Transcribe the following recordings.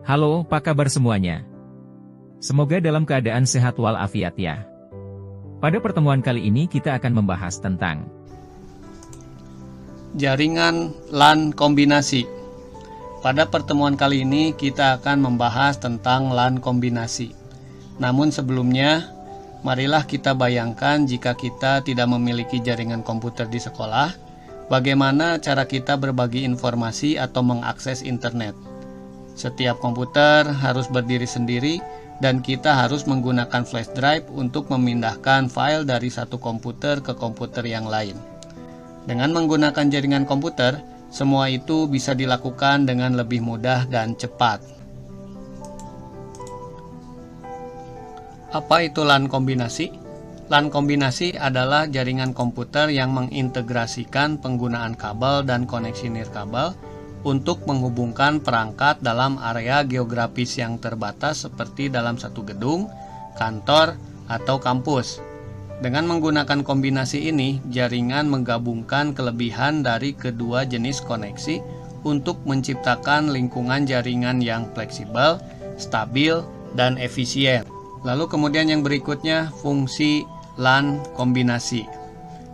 Halo, apa kabar semuanya? Semoga dalam keadaan sehat walafiat ya. Pada pertemuan kali ini kita akan membahas tentang jaringan LAN kombinasi. Pada pertemuan kali ini kita akan membahas tentang LAN kombinasi. Namun sebelumnya, marilah kita bayangkan jika kita tidak memiliki jaringan komputer di sekolah, bagaimana cara kita berbagi informasi atau mengakses internet. Setiap komputer harus berdiri sendiri dan kita harus menggunakan flash drive untuk memindahkan file dari satu komputer ke komputer yang lain. Dengan menggunakan jaringan komputer, semua itu bisa dilakukan dengan lebih mudah dan cepat. Apa itu LAN kombinasi? LAN kombinasi adalah jaringan komputer yang mengintegrasikan penggunaan kabel dan koneksi nirkabel untuk menghubungkan perangkat dalam area geografis yang terbatas seperti dalam satu gedung, kantor, atau kampus. Dengan menggunakan kombinasi ini, jaringan menggabungkan kelebihan dari kedua jenis koneksi untuk menciptakan lingkungan jaringan yang fleksibel, stabil, dan efisien. Lalu kemudian yang berikutnya, fungsi LAN kombinasi.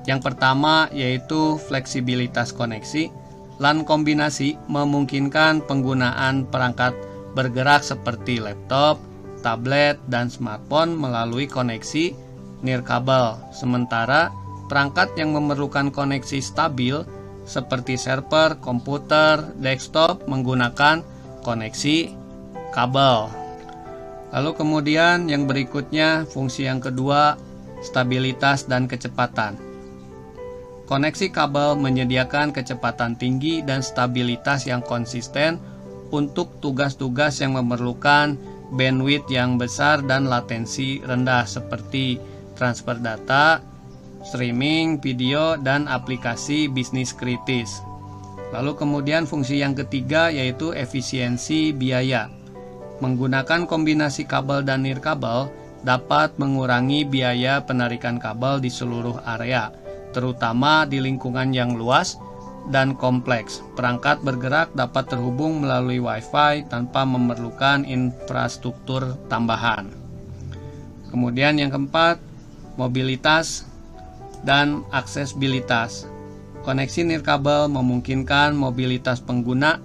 Yang pertama yaitu fleksibilitas koneksi. LAN kombinasi memungkinkan penggunaan perangkat bergerak seperti laptop, tablet, dan smartphone melalui koneksi nirkabel. Sementara perangkat yang memerlukan koneksi stabil seperti server, komputer, desktop menggunakan koneksi kabel. Lalu kemudian yang berikutnya, fungsi yang kedua, stabilitas dan kecepatan. Koneksi kabel menyediakan kecepatan tinggi dan stabilitas yang konsisten untuk tugas-tugas yang memerlukan bandwidth yang besar dan latensi rendah seperti transfer data, streaming, video, dan aplikasi bisnis kritis. Lalu kemudian fungsi yang ketiga yaitu efisiensi biaya. Menggunakan kombinasi kabel dan nirkabel dapat mengurangi biaya penarikan kabel di seluruh area, terutama di lingkungan yang luas dan kompleks. Perangkat bergerak dapat terhubung melalui Wi-Fi tanpa memerlukan infrastruktur tambahan. Kemudian yang keempat, mobilitas dan aksesibilitas. Koneksi nirkabel memungkinkan mobilitas pengguna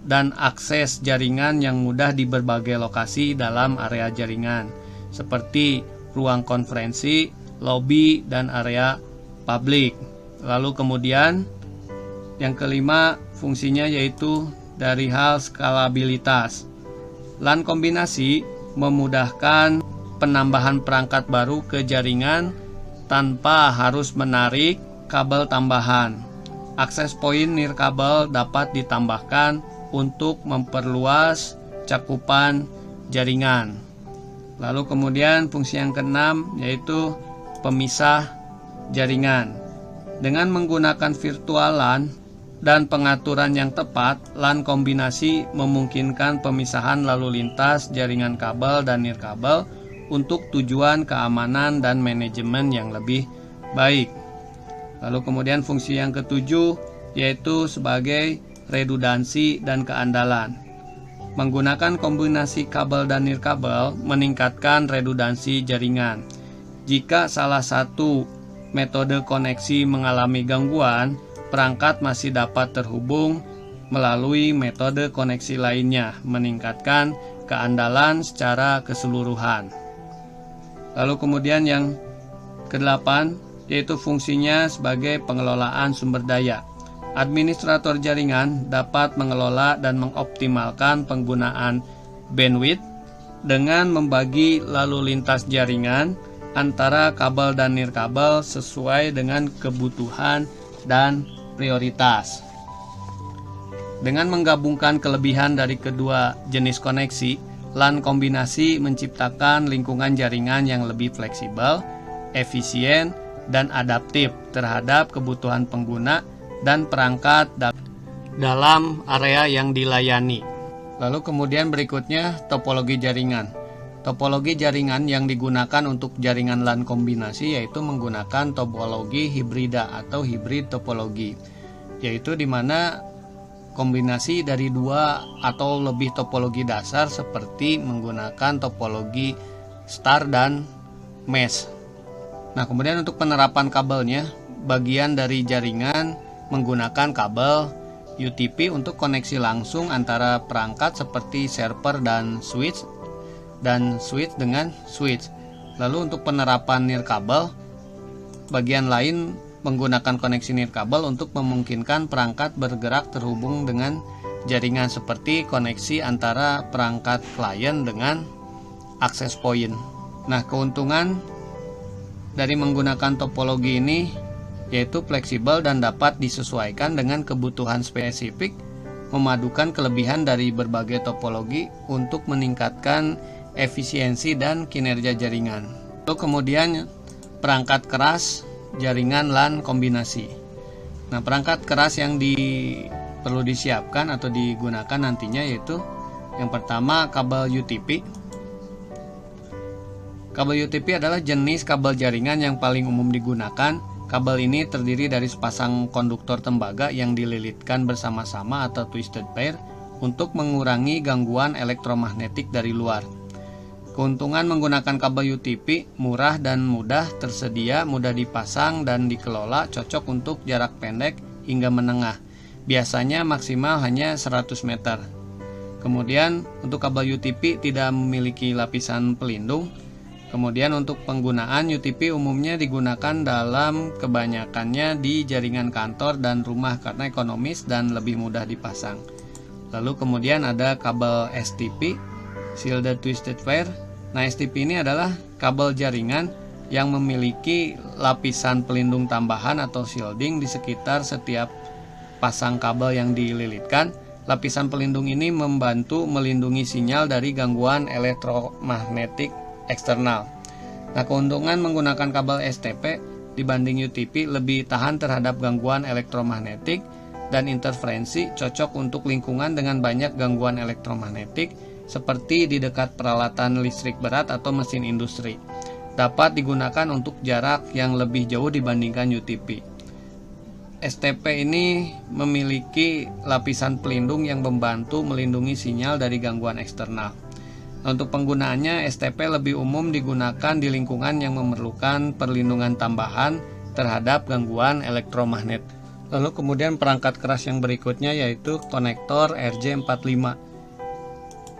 dan akses jaringan yang mudah di berbagai lokasi dalam area jaringan, seperti ruang konferensi, lobi, dan area publik. Lalu kemudian yang kelima, fungsinya yaitu dari hal skalabilitas. LAN kombinasi memudahkan penambahan perangkat baru ke jaringan tanpa harus menarik kabel tambahan. Akses poin nirkabel dapat ditambahkan untuk memperluas cakupan jaringan. Lalu kemudian fungsi yang keenam yaitu pemisah jaringan. Dengan menggunakan virtual LAN dan pengaturan yang tepat, LAN kombinasi memungkinkan pemisahan lalu lintas jaringan kabel dan nirkabel untuk tujuan keamanan dan manajemen yang lebih baik. Lalu kemudian fungsi yang ketujuh yaitu sebagai redundansi dan keandalan. Menggunakan kombinasi kabel dan nirkabel meningkatkan redundansi jaringan. Jika salah satu metode koneksi mengalami gangguan, perangkat masih dapat terhubung melalui metode koneksi lainnya, meningkatkan keandalan secara keseluruhan. Lalu kemudian yang kedelapan yaitu fungsinya sebagai pengelolaan sumber daya. Administrator jaringan dapat mengelola dan mengoptimalkan penggunaan bandwidth dengan membagi lalu lintas jaringan antara kabel dan nirkabel sesuai dengan kebutuhan dan prioritas. Dengan menggabungkan kelebihan dari kedua jenis koneksi, LAN kombinasi menciptakan lingkungan jaringan yang lebih fleksibel, efisien, dan adaptif terhadap kebutuhan pengguna dan perangkat dalam area yang dilayani. Lalu kemudian berikutnya topologi jaringan. Topologi jaringan yang digunakan untuk jaringan LAN kombinasi yaitu menggunakan topologi hibrida atau hibrid topologi, yaitu di mana kombinasi dari dua atau lebih topologi dasar seperti menggunakan topologi star dan mesh. Nah, kemudian untuk penerapan kabelnya, bagian dari jaringan menggunakan kabel UTP untuk koneksi langsung antara perangkat seperti server dan switch dengan switch. Lalu untuk penerapan nirkabel, bagian lain menggunakan koneksi nirkabel untuk memungkinkan perangkat bergerak terhubung dengan jaringan seperti koneksi antara perangkat klien dengan access point. Nah, keuntungan dari menggunakan topologi ini yaitu fleksibel dan dapat disesuaikan dengan kebutuhan spesifik, memadukan kelebihan dari berbagai topologi untuk meningkatkan efisiensi dan kinerja jaringan. Lalu kemudian perangkat keras jaringan LAN kombinasi. Nah, perangkat keras yang perlu disiapkan atau digunakan nantinya yaitu yang pertama kabel UTP. Kabel UTP adalah jenis kabel jaringan yang paling umum digunakan. Kabel ini terdiri dari sepasang konduktor tembaga yang dililitkan bersama-sama atau twisted pair untuk mengurangi gangguan elektromagnetik dari luar. Keuntungan menggunakan kabel UTP murah dan mudah tersedia, mudah dipasang dan dikelola, cocok untuk jarak pendek hingga menengah. Biasanya maksimal hanya 100 meter. Kemudian untuk kabel UTP tidak memiliki lapisan pelindung. Kemudian untuk penggunaan UTP umumnya digunakan dalam kebanyakannya di jaringan kantor dan rumah karena ekonomis dan lebih mudah dipasang. Lalu kemudian ada kabel STP, Shielded Twisted Pair. Nah, STP ini adalah kabel jaringan yang memiliki lapisan pelindung tambahan atau shielding di sekitar setiap pasang kabel yang dililitkan. Lapisan pelindung ini membantu melindungi sinyal dari gangguan elektromagnetik eksternal. Nah, keuntungan menggunakan kabel STP dibanding UTP lebih tahan terhadap gangguan elektromagnetik dan interferensi, cocok untuk lingkungan dengan banyak gangguan elektromagnetik seperti di dekat peralatan listrik berat atau mesin industri. Dapat digunakan untuk jarak yang lebih jauh dibandingkan UTP. STP ini memiliki lapisan pelindung yang membantu melindungi sinyal dari gangguan eksternal. Untuk penggunaannya, STP lebih umum digunakan di lingkungan yang memerlukan perlindungan tambahan terhadap gangguan elektromagnet. Lalu kemudian perangkat keras yang berikutnya yaitu konektor RJ45.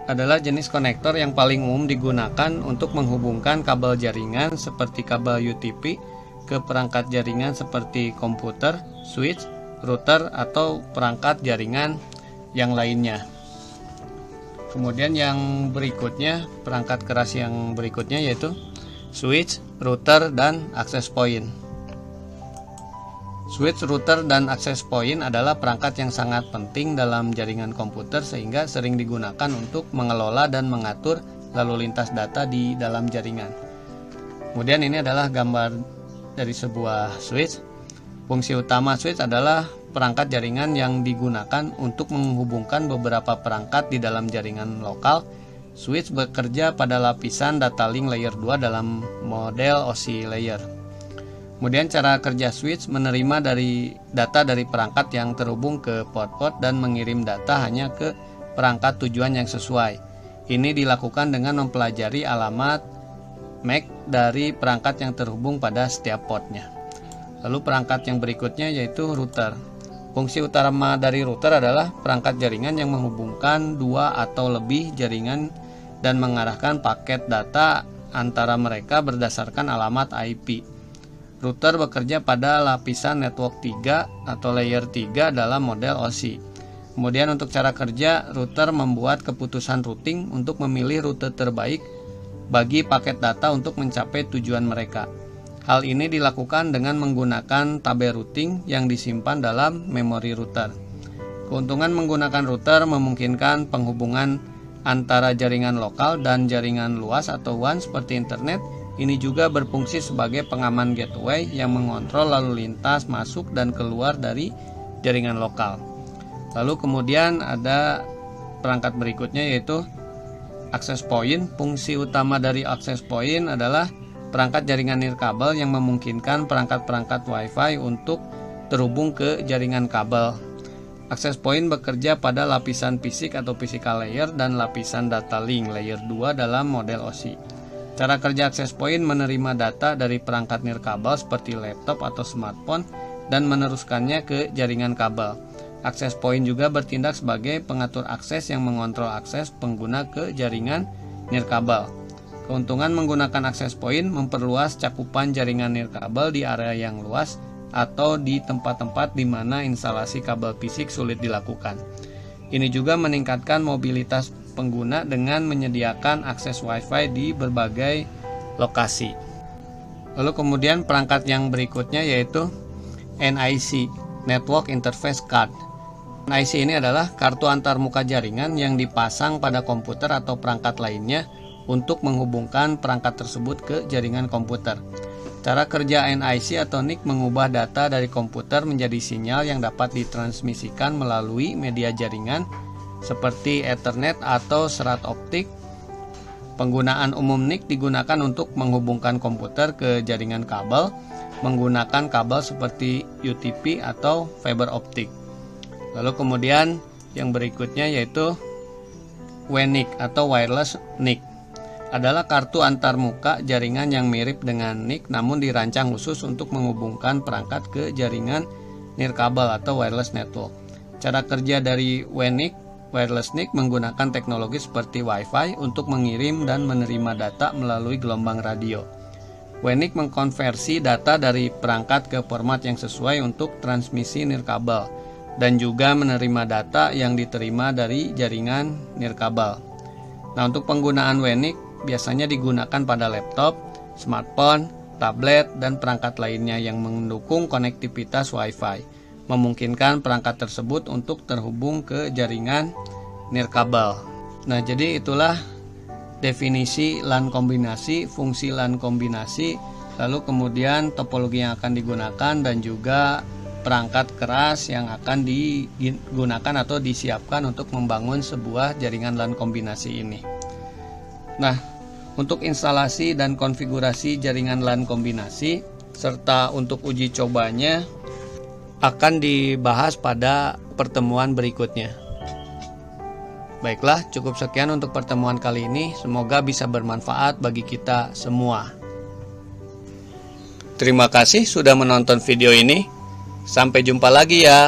Adalah jenis konektor yang paling umum digunakan untuk menghubungkan kabel jaringan seperti kabel UTP ke perangkat jaringan seperti komputer, switch, router, atau perangkat jaringan yang lainnya. Kemudian yang berikutnya, perangkat keras yang berikutnya yaitu switch, router, dan access point. Switch, router, dan access point adalah perangkat yang sangat penting dalam jaringan komputer sehingga sering digunakan untuk mengelola dan mengatur lalu lintas data di dalam jaringan. Kemudian ini adalah gambar dari sebuah switch. Fungsi utama switch adalah perangkat jaringan yang digunakan untuk menghubungkan beberapa perangkat di dalam jaringan lokal. Switch bekerja pada lapisan data link layer 2 dalam model OSI layer. Kemudian cara kerja switch menerima data dari perangkat yang terhubung ke port-port dan mengirim data hanya ke perangkat tujuan yang sesuai. Ini dilakukan dengan mempelajari alamat MAC dari perangkat yang terhubung pada setiap portnya. Lalu perangkat yang berikutnya yaitu router. Fungsi utama dari router adalah perangkat jaringan yang menghubungkan dua atau lebih jaringan dan mengarahkan paket data antara mereka berdasarkan alamat IP. Router bekerja pada lapisan network 3 atau layer 3 dalam model OSI. Kemudian untuk cara kerja, router membuat keputusan routing untuk memilih rute terbaik bagi paket data untuk mencapai tujuan mereka. Hal ini dilakukan dengan menggunakan tabel routing yang disimpan dalam memori router. Keuntungan menggunakan router memungkinkan penghubungan antara jaringan lokal dan jaringan luas atau WAN seperti internet. Ini juga berfungsi sebagai pengaman gateway yang mengontrol lalu lintas masuk dan keluar dari jaringan lokal. Lalu kemudian ada perangkat berikutnya yaitu access point. Fungsi utama dari access point adalah perangkat jaringan nirkabel yang memungkinkan perangkat-perangkat WiFi untuk terhubung ke jaringan kabel. Access point bekerja pada lapisan fisik atau physical layer dan lapisan data link layer 2 dalam model OSI. Cara kerja access point menerima data dari perangkat nirkabel seperti laptop atau smartphone dan meneruskannya ke jaringan kabel. Access point juga bertindak sebagai pengatur akses yang mengontrol akses pengguna ke jaringan nirkabel. Keuntungan menggunakan access point memperluas cakupan jaringan nirkabel di area yang luas atau di tempat-tempat di mana instalasi kabel fisik sulit dilakukan. Ini juga meningkatkan mobilitas pengguna dengan menyediakan akses Wi-Fi di berbagai lokasi. Lalu kemudian perangkat yang berikutnya yaitu NIC, Network Interface Card. NIC ini adalah kartu antarmuka jaringan yang dipasang pada komputer atau perangkat lainnya untuk menghubungkan perangkat tersebut ke jaringan komputer. Cara kerja NIC atau NIC mengubah data dari komputer menjadi sinyal yang dapat ditransmisikan melalui media jaringan seperti Ethernet atau serat optik. Penggunaan umum NIC digunakan untuk menghubungkan komputer ke jaringan kabel menggunakan kabel seperti UTP atau fiber optik. Lalu kemudian yang berikutnya yaitu WNIC atau wireless NIC. Adalah kartu antarmuka jaringan yang mirip dengan NIC namun dirancang khusus untuk menghubungkan perangkat ke jaringan nirkabel atau wireless network. Cara kerja dari WNIC, wireless NIC menggunakan teknologi seperti Wi-Fi untuk mengirim dan menerima data melalui gelombang radio. WNIC mengkonversi data dari perangkat ke format yang sesuai untuk transmisi nirkabel dan juga menerima data yang diterima dari jaringan nirkabel. Nah, untuk penggunaan WNIC biasanya digunakan pada laptop, smartphone, tablet, dan perangkat lainnya yang mendukung konektivitas Wi-Fi, memungkinkan perangkat tersebut untuk terhubung ke jaringan nirkabel. Nah, jadi itulah definisi LAN kombinasi, fungsi LAN kombinasi, lalu kemudian topologi yang akan digunakan dan juga perangkat keras yang akan digunakan atau disiapkan untuk membangun sebuah jaringan LAN kombinasi ini. Nah, untuk instalasi dan konfigurasi jaringan LAN kombinasi serta untuk uji cobanya akan dibahas pada pertemuan berikutnya. Baiklah, cukup sekian untuk pertemuan kali ini. Semoga bisa bermanfaat bagi kita semua. Terima kasih sudah menonton video ini. Sampai jumpa lagi ya.